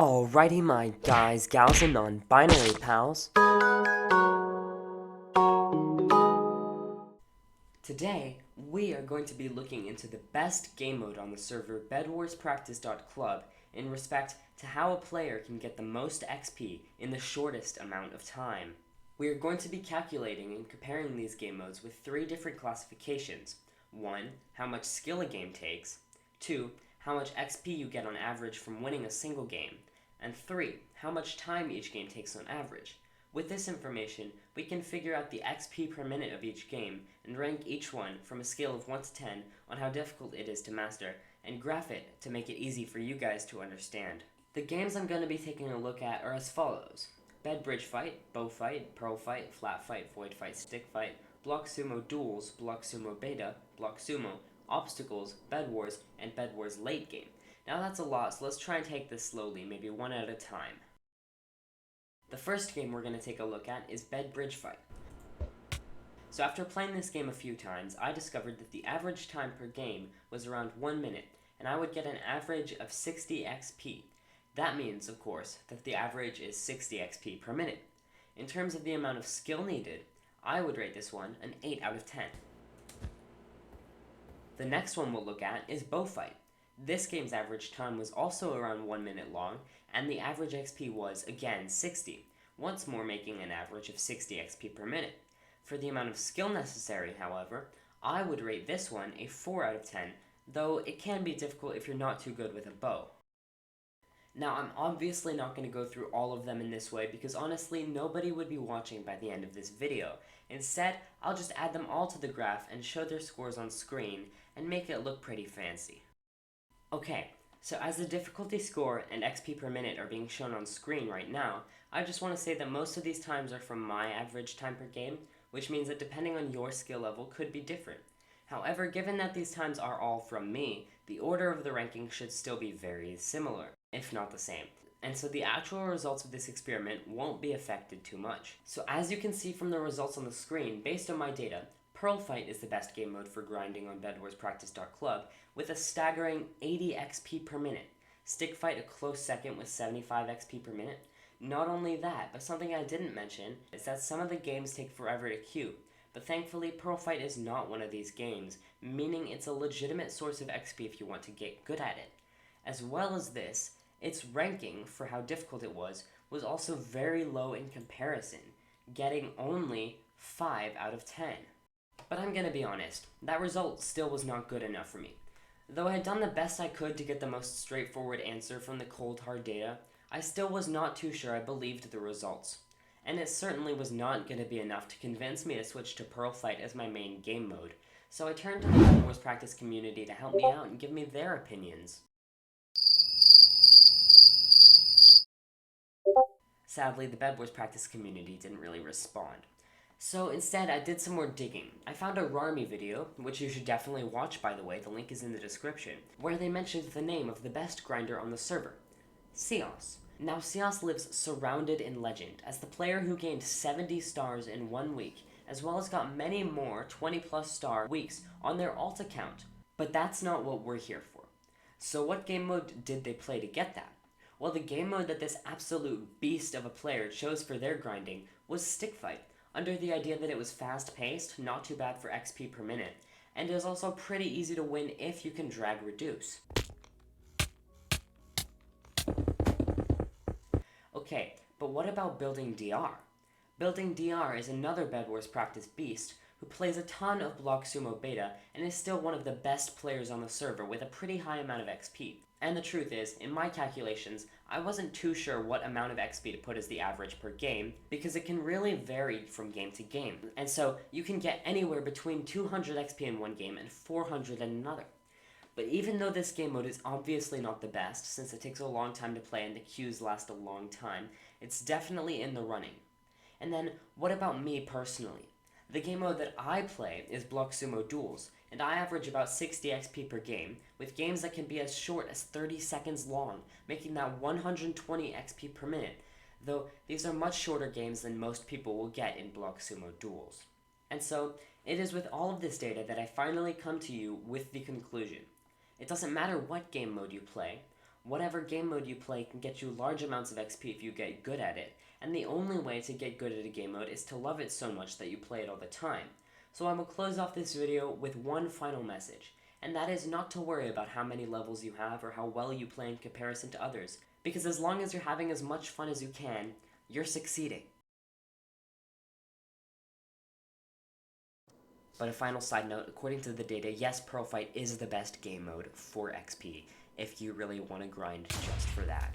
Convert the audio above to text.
Alrighty, my guys, gals, and non-binary pals. Today, we are going to be looking into the best game mode on the server bedwarspractice.club in respect to how a player can get the most XP in the shortest amount of time. We are going to be calculating and comparing these game modes with 3 different classifications. 1. How much skill a game takes. 2. How much XP you get on average from winning a single game. And 3. How much time each game takes on average. With this information, we can figure out the XP per minute of each game and rank each one from a scale of 1 to 10 on how difficult it is to master, and graph it to make it easy for you guys to understand. The games I'm going to be taking a look at are as follows: Bed Bridge Fight, Bow Fight, Pearl Fight, Flat Fight, Void Fight, Stick Fight, Block Sumo Duels, Block Sumo Beta, Block Sumo, Obstacles, Bed Wars, and Bed Wars Late Game. Now that's a lot, so let's try and take this slowly, maybe one at a time. The first game we're going to take a look at is Bed Bridge Fight. So after playing this game a few times, I discovered that the average time per game was around 1 minute, and I would get an average of 60 XP. That means, of course, that the average is 60 XP per minute. In terms of the amount of skill needed, I would rate this one an 8 out of 10. The next one we'll look at is Bow Fight. This game's average time was also around 1 minute long, and the average XP was, again, 60, once more making an average of 60 XP per minute. For the amount of skill necessary, however, I would rate this one a 4 out of 10, though it can be difficult if you're not too good with a bow. Now, I'm obviously not going to go through all of them in this way because honestly, nobody would be watching by the end of this video. Instead, I'll just add them all to the graph and show their scores on screen and make it look pretty fancy. Okay, so as the difficulty score and XP per minute are being shown on screen right now, I just want to say that most of these times are from my average time per game, which means that depending on your skill level could be different. However, given that these times are all from me, the order of the ranking should still be very similar, if not the same. And so the actual results of this experiment won't be affected too much. So as you can see from the results on the screen, based on my data, Pearl Fight is the best game mode for grinding on bedwarspractice.club with a staggering 80 XP per minute. Stick Fight a close second with 75 XP per minute. Not only that, but something I didn't mention is that some of the games take forever to queue. But thankfully, Pearl Fight is not one of these games, meaning it's a legitimate source of XP if you want to get good at it. As well as this, its ranking, for how difficult it was also very low in comparison, getting only 5 out of 10. But I'm gonna be honest, that result still was not good enough for me. Though I had done the best I could to get the most straightforward answer from the cold hard data, I still was not too sure I believed the results. And it certainly was not going to be enough to convince me to switch to Pearl Fight as my main game mode, so I turned to the Bed Wars Practice community to help me out and give me their opinions. Sadly, the Bed Wars Practice community didn't really respond. So instead, I did some more digging. I found a Rarmy video, which you should definitely watch by the way, the link is in the description, where they mentioned the name of the best grinder on the server, Seos. Now, Seos lives surrounded in legend as the player who gained 70 stars in 1 week, as well as got many more 20+ star weeks on their alt account. But that's not what we're here for. So what game mode did they play to get that? Well, the game mode that this absolute beast of a player chose for their grinding was Stick Fight, under the idea that it was fast-paced, not too bad for XP per minute, and is also pretty easy to win if you can drag reduce. Okay, but what about Building DR? Building DR is another Bed Wars Practice beast who plays a ton of Block Sumo Beta and is still one of the best players on the server with a pretty high amount of XP. And the truth is, in my calculations, I wasn't too sure what amount of XP to put as the average per game, because it can really vary from game to game. And so, you can get anywhere between 200 XP in one game and 400 in another. But even though this game mode is obviously not the best, since it takes a long time to play and the queues last a long time, it's definitely in the running. And then, what about me personally? The game mode that I play is Block Sumo Duels, and I average about 60 XP per game, with games that can be as short as 30 seconds long, making that 120 XP per minute, though these are much shorter games than most people will get in Block Sumo Duels. And so, it is with all of this data that I finally come to you with the conclusion. It doesn't matter what game mode you play, Whatever game mode you play can get you large amounts of XP if you get good at it, and the only way to get good at a game mode is to love it so much that you play it all the time. So I will close off this video with one final message, and that is not to worry about how many levels you have or how well you play in comparison to others, because as long as you're having as much fun as you can, you're succeeding. But a final side note, according to the data, yes, Pearl Fight is the best game mode for XP, if you really want to grind just for that.